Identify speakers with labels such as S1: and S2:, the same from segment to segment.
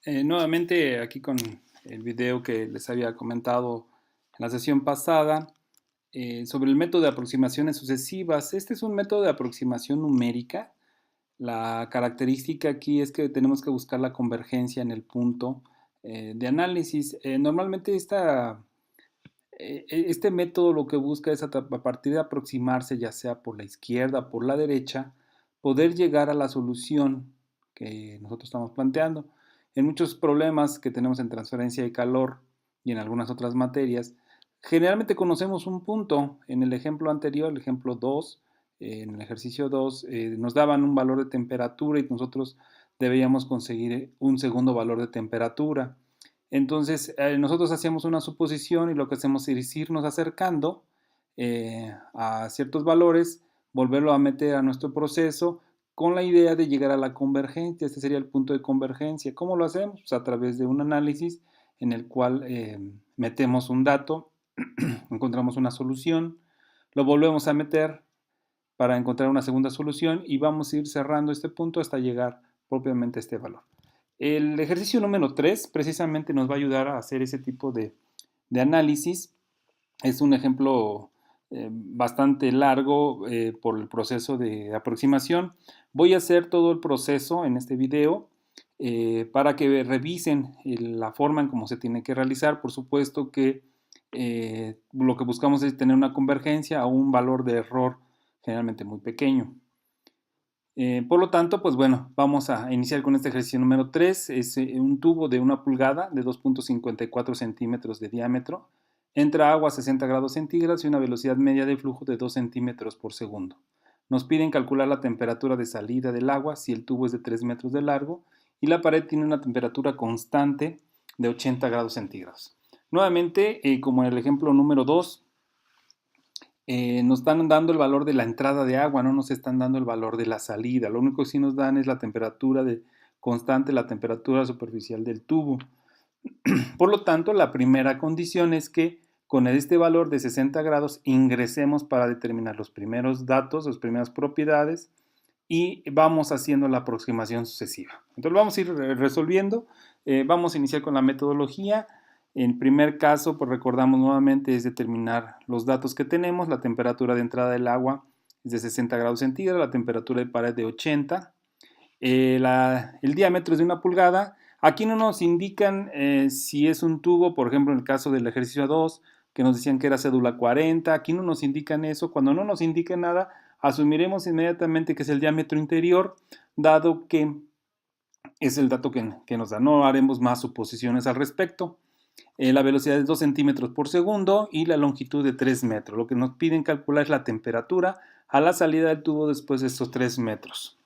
S1: Nuevamente aquí con el video que les había comentado en la sesión pasada sobre el método de aproximaciones sucesivas. Este es un método de aproximación numérica. La característica aquí es que tenemos que buscar la convergencia en el punto de análisis. Normalmente este método lo que busca es a partir de aproximarse ya sea por la izquierda o por la derecha, poder llegar a la solución que nosotros estamos planteando. En muchos problemas que tenemos en transferencia de calor y en algunas otras materias, generalmente conocemos un punto. En el ejemplo anterior, el ejemplo 2, en el ejercicio 2, nos daban un valor de temperatura y nosotros debíamos conseguir un segundo valor de temperatura. Entonces, nosotros hacíamos una suposición y lo que hacemos es irnos acercando a ciertos valores, volverlo a meter a nuestro proceso con la idea de llegar a la convergencia. Este sería el punto de convergencia. ¿Cómo lo hacemos? Pues a través de un análisis en el cual metemos un dato, encontramos una solución, lo volvemos a meter para encontrar una segunda solución y vamos a ir cerrando este punto hasta llegar propiamente a este valor. El ejercicio número 3 precisamente nos va a ayudar a hacer ese tipo de análisis. Es un ejemplo bastante largo por el proceso de aproximación. Voy a hacer todo el proceso en este video para que revisen la forma en cómo se tiene que realizar. Por supuesto que lo que buscamos es tener una convergencia a un valor de error generalmente muy pequeño. Por lo tanto, pues bueno, vamos a iniciar con este ejercicio número 3. Es un tubo de 1 pulgada de 2.54 centímetros de diámetro. Entra agua a 60 grados centígrados y una velocidad media de flujo de 2 centímetros por segundo. Nos piden calcular la temperatura de salida del agua si el tubo es de 3 metros de largo y la pared tiene una temperatura constante de 80 grados centígrados. Nuevamente, como en el ejemplo número 2, nos están dando el valor de la entrada de agua, no nos están dando el valor de la salida. Lo único que sí nos dan es la temperatura constante, la temperatura superficial del tubo. Por lo tanto, la primera condición es que con este valor de 60 grados ingresemos para determinar los primeros datos, las primeras propiedades y vamos haciendo la aproximación sucesiva. Entonces vamos a ir resolviendo. Vamos a iniciar con la metodología. En primer caso, pues recordamos nuevamente, es determinar los datos que tenemos. La temperatura de entrada del agua es de 60 grados centígrados, la temperatura de pared de 80. El diámetro es de 1 pulgada. Aquí no nos indican si es un tubo, por ejemplo, en el caso del ejercicio 2, que nos decían que era cédula 40. Aquí no nos indican eso. Cuando no nos indiquen nada, asumiremos inmediatamente que es el diámetro interior, dado que es el dato que nos da. No haremos más suposiciones al respecto. La velocidad es 2 centímetros por segundo y la longitud de 3 metros. Lo que nos piden calcular es la temperatura a la salida del tubo después de estos 3 metros.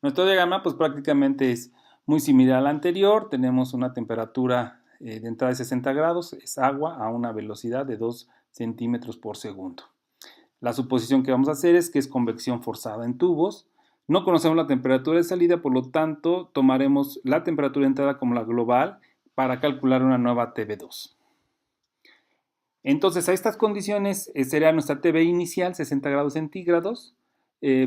S1: Nuestro diagrama pues prácticamente es muy similar al anterior. Tenemos una temperatura de entrada de 60 grados, es agua a una velocidad de 2 centímetros por segundo. La suposición que vamos a hacer es que es convección forzada en tubos. No conocemos la temperatura de salida, por lo tanto tomaremos la temperatura de entrada como la global para calcular una nueva TB2. Entonces a estas condiciones será nuestra TB inicial 60 grados centígrados.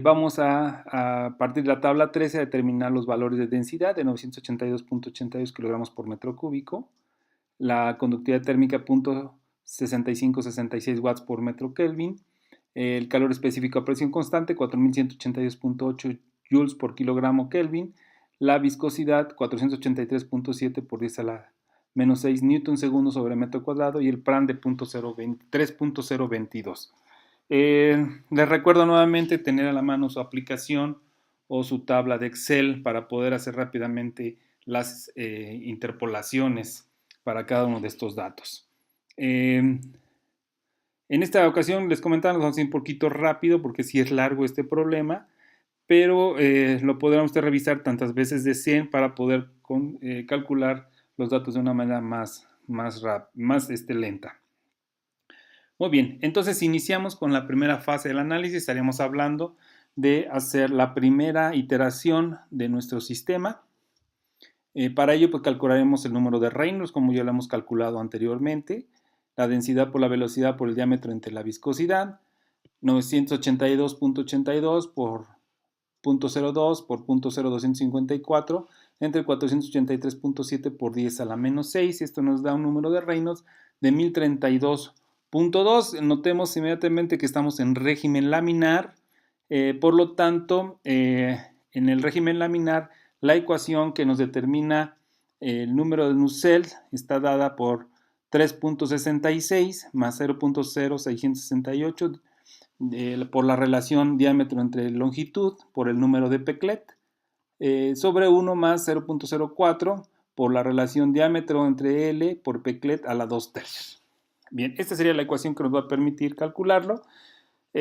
S1: Vamos a partir de la tabla 13 a determinar los valores de densidad de 982.82 kilogramos por metro cúbico, la conductividad térmica 0.6566 watts por metro Kelvin, el calor específico a presión constante 4182.8 joules por kilogramo Kelvin, la viscosidad 483.7 por 10 a la menos 6 newton segundo sobre metro cuadrado y el PRAN de 3.022. Les recuerdo nuevamente tener a la mano su aplicación o su tabla de Excel para poder hacer rápidamente las interpolaciones para cada uno de estos datos. En esta ocasión les comentaba, nos vamos a ir un poquito rápido porque sí es largo este problema, pero lo podrán usted revisar tantas veces deseen para poder calcular los datos de una manera más lenta. Muy bien, entonces iniciamos con la primera fase del análisis. Estaríamos hablando de hacer la primera iteración de nuestro sistema. Para ello, pues calcularemos el número de Reynolds, como ya lo hemos calculado anteriormente, la densidad por la velocidad por el diámetro entre la viscosidad, 982.82 por 0.02 por 0.0254 entre 483.7 por 10 a la menos 6. Esto nos da un número de Reynolds de 1032.2. Notemos inmediatamente que estamos en régimen laminar. Por lo tanto, en el régimen laminar, la ecuación que nos determina el número de Nusselt está dada por 3.66 más 0.0668 por la relación diámetro entre longitud por el número de Peclet sobre 1 más 0.04 por la relación diámetro entre L por Peclet a la 2/3. Bien, esta sería la ecuación que nos va a permitir calcularlo.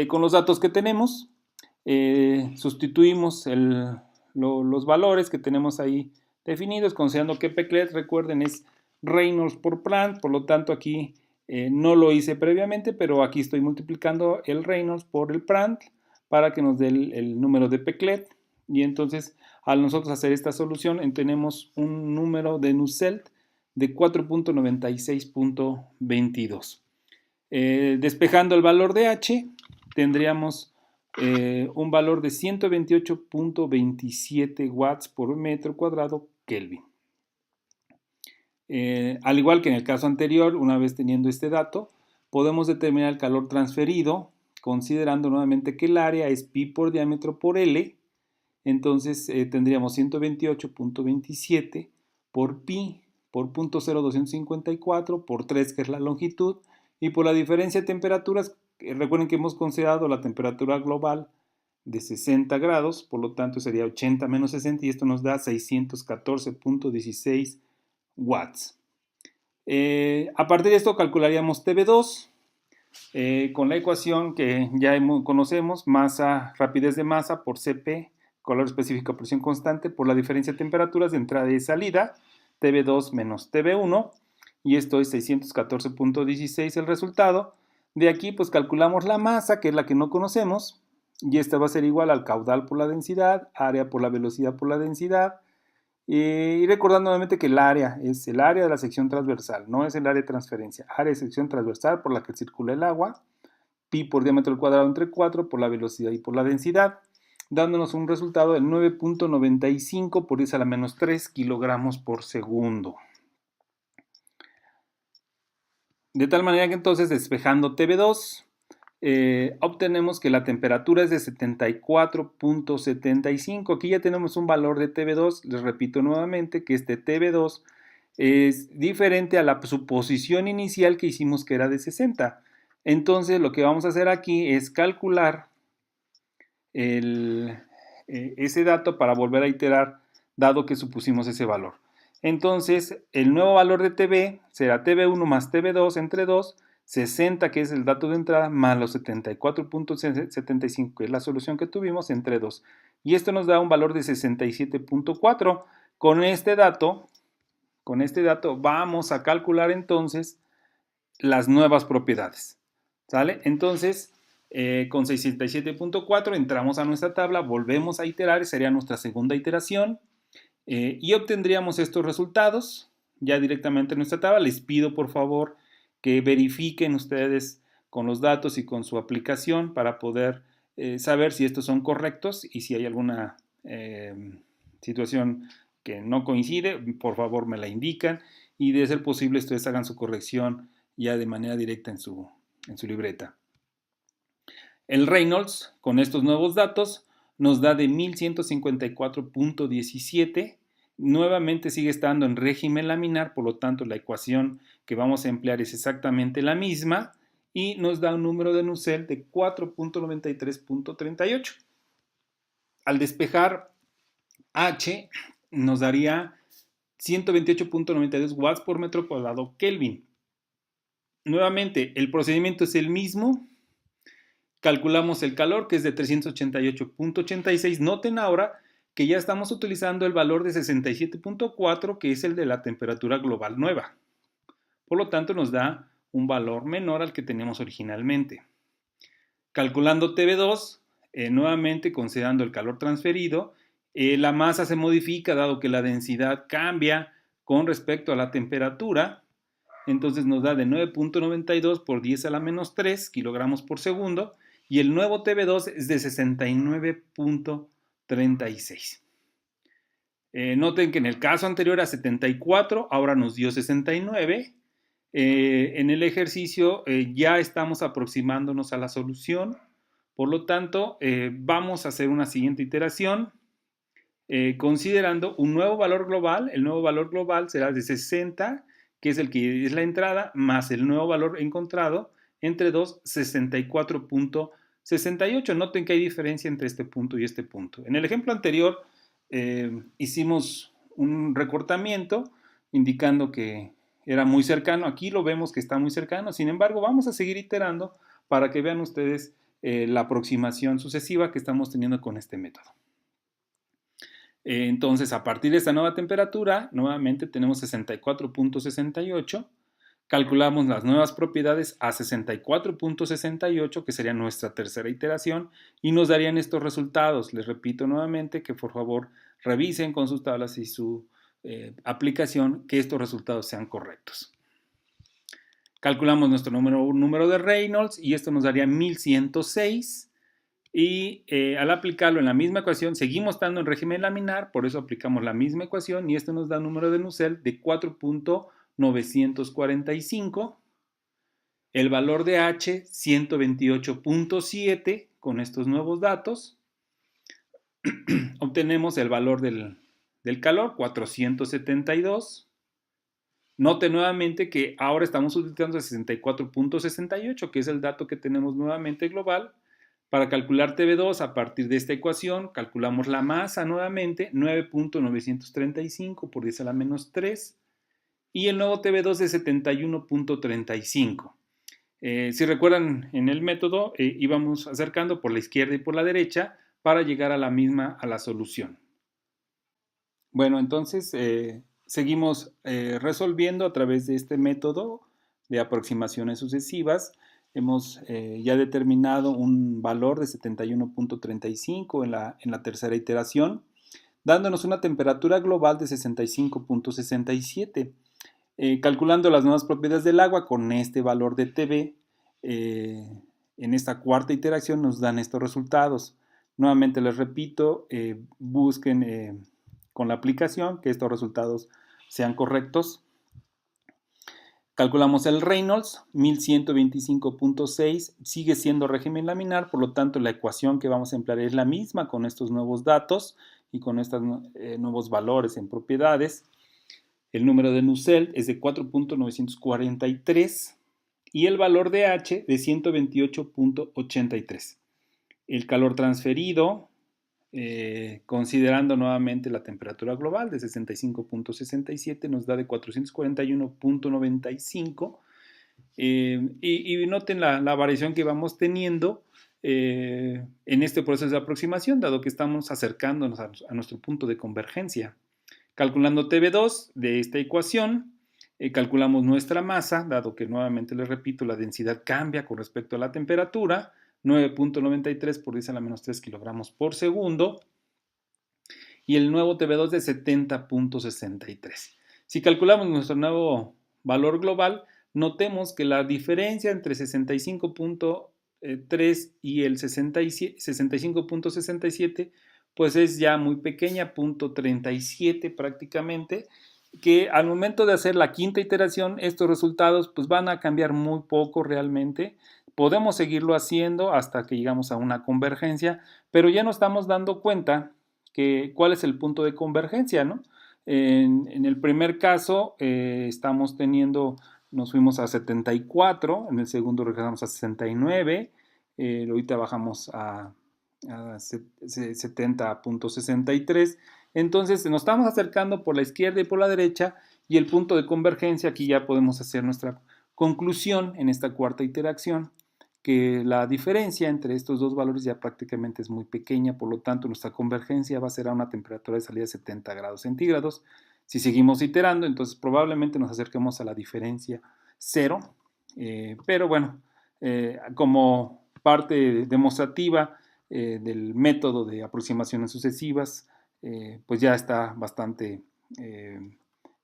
S1: Con los datos que tenemos, sustituimos los valores que tenemos ahí definidos, considerando que Peclet, recuerden, es Reynolds por Prandtl, por lo tanto aquí no lo hice previamente, pero aquí estoy multiplicando el Reynolds por el Prandtl para que nos dé el número de Peclet, y entonces al nosotros hacer esta solución tenemos un número de Nusselt de 4.96.22. Despejando el valor de H, tendríamos un valor de 128.27 watts por metro cuadrado Kelvin. Al igual que en el caso anterior, una vez teniendo este dato, podemos determinar el calor transferido, considerando nuevamente que el área es pi por diámetro por L. Entonces tendríamos 128.27 por pi por 0.0254 por 3, que es la longitud, y por la diferencia de temperaturas, recuerden que hemos considerado la temperatura global de 60 grados, por lo tanto sería 80 menos 60, y esto nos da 614.16 watts. A partir de esto calcularíamos TB2 con la ecuación que ya conocemos, masa, rapidez de masa por Cp, calor específico, presión constante, por la diferencia de temperaturas de entrada y salida, TB2 menos TB1, y esto es 614.16 el resultado. De aquí pues calculamos la masa, que es la que no conocemos, y esta va a ser igual al caudal por la densidad, área por la velocidad por la densidad, y recordando nuevamente que el área es el área de la sección transversal, no es el área de transferencia, área de sección transversal por la que circula el agua, pi por diámetro al cuadrado entre 4 por la velocidad y por la densidad, dándonos un resultado de 9.95 por 10 a la menos 3 kilogramos por segundo. De tal manera que entonces, despejando TB2, obtenemos que la temperatura es de 74.75. Aquí ya tenemos un valor de TB2. Les repito nuevamente que este TB2 es diferente a la suposición inicial que hicimos, que era de 60. Entonces lo que vamos a hacer aquí es calcular ese dato para volver a iterar, dado que supusimos ese valor. Entonces el nuevo valor de TB será TB1 más TB2 entre 2, 60, que es el dato de entrada, más los 74.75, que es la solución que tuvimos, entre 2. Y esto nos da un valor de 67.4. Con este dato vamos a calcular entonces las nuevas propiedades. ¿Sale? Entonces, con 67.4 entramos a nuestra tabla, volvemos a iterar, sería nuestra segunda iteración, y obtendríamos estos resultados ya directamente en nuestra tabla. Les pido por favor que verifiquen ustedes con los datos y con su aplicación para poder saber si estos son correctos, y si hay alguna situación que no coincide, por favor me la indican, y de ser posible ustedes hagan su corrección ya de manera directa en su libreta. El Reynolds, con estos nuevos datos, nos da de 1154.17. Nuevamente sigue estando en régimen laminar, por lo tanto la ecuación que vamos a emplear es exactamente la misma, y nos da un número de Nusselt de 4.93.38. Al despejar H nos daría 128.92 watts por metro cuadrado Kelvin. Nuevamente, el procedimiento es el mismo. Calculamos el calor, que es de 388.86. Noten ahora que ya estamos utilizando el valor de 67.4, que es el de la temperatura global nueva. Por lo tanto, nos da un valor menor al que teníamos originalmente. Calculando TB2, nuevamente considerando el calor transferido, la masa se modifica dado que la densidad cambia con respecto a la temperatura. Entonces nos da de 9.92 por 10 a la menos 3 kilogramos por segundo, y el nuevo TB2 es de 36. Noten que en el caso anterior a 74, ahora nos dio 69. En el ejercicio ya estamos aproximándonos a la solución. Por lo tanto, vamos a hacer una siguiente iteración considerando un nuevo valor global. El nuevo valor global será de 60, que es el que es la entrada, más el nuevo valor encontrado entre 2, 64.68. Noten que hay diferencia entre este punto y este punto. En el ejemplo anterior hicimos un recortamiento indicando que era muy cercano. Aquí lo vemos que está muy cercano. Sin embargo, vamos a seguir iterando para que vean ustedes la aproximación sucesiva que estamos teniendo con este método. Entonces, a partir de esta nueva temperatura, nuevamente tenemos 64.68. Calculamos las nuevas propiedades a 64.68, que sería nuestra tercera iteración, y nos darían estos resultados. Les repito nuevamente que por favor revisen con sus tablas y su aplicación que estos resultados sean correctos. Calculamos nuestro número de Reynolds y esto nos daría 1106. Y al aplicarlo en la misma ecuación, seguimos estando en régimen laminar, por eso aplicamos la misma ecuación y esto nos da un número de Nusselt de 4.945. El valor de H, 128.7, con estos nuevos datos. Obtenemos el valor del calor, 472. Note nuevamente que ahora estamos utilizando 64.68, que es el dato que tenemos nuevamente global. Para calcular TB2, a partir de esta ecuación, calculamos la masa nuevamente, 9.935 por 10 a la menos 3, y el nuevo TB2 de 71.35. Si recuerdan, en el método íbamos acercando por la izquierda y por la derecha para llegar a la solución. Bueno, entonces seguimos resolviendo a través de este método de aproximaciones sucesivas. Hemos ya determinado un valor de 71.35 en la tercera iteración, dándonos una temperatura global de 65.67. Calculando las nuevas propiedades del agua con este valor de TB, en esta cuarta iteración nos dan estos resultados. Nuevamente les repito, busquen con la aplicación que estos resultados sean correctos. Calculamos el Reynolds, 1125.6, sigue siendo régimen laminar, por lo tanto la ecuación que vamos a emplear es la misma con estos nuevos datos y con estos nuevos valores en propiedades. El número de Nusselt es de 4.943 y el valor de H de 128.83. El calor transferido, considerando nuevamente la temperatura global de 65.67, nos da de 441.95. Y noten la variación que vamos teniendo en este proceso de aproximación, dado que estamos acercándonos a nuestro punto de convergencia. Calculando TB2 de esta ecuación, calculamos nuestra masa, dado que nuevamente les repito, la densidad cambia con respecto a la temperatura, 9.93 por 10 a la menos 3 kilogramos por segundo, y el nuevo TB2 de 70.63. Si calculamos nuestro nuevo valor global, notemos que la diferencia entre 65.3 y el 65.67 pues es ya muy pequeña, 0.37 prácticamente, que al momento de hacer la quinta iteración, estos resultados pues van a cambiar muy poco realmente. Podemos seguirlo haciendo hasta que llegamos a una convergencia, pero ya nos estamos dando cuenta que cuál es el punto de convergencia, ¿no? En el primer caso nos fuimos a 74, en el segundo regresamos a 69, ahorita bajamos a 70.63. Entonces nos estamos acercando por la izquierda y por la derecha y el punto de convergencia, aquí ya podemos hacer nuestra conclusión en esta cuarta iteración, que la diferencia entre estos dos valores ya prácticamente es muy pequeña, por lo tanto nuestra convergencia va a ser a una temperatura de salida de 70 grados centígrados. Si seguimos iterando, entonces probablemente nos acerquemos a la diferencia cero, pero bueno, como parte demostrativa del método de aproximaciones sucesivas, pues ya está bastante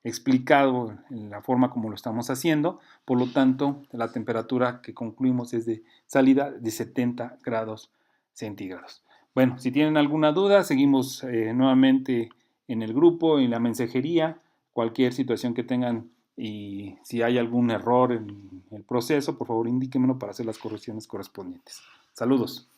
S1: explicado en la forma como lo estamos haciendo. Por lo tanto, la temperatura que concluimos es de salida de 70 grados centígrados. Bueno, si tienen alguna duda, seguimos nuevamente en el grupo, en la mensajería, cualquier situación que tengan y si hay algún error en el proceso, por favor indíquenmelo para hacer las correcciones correspondientes. Saludos.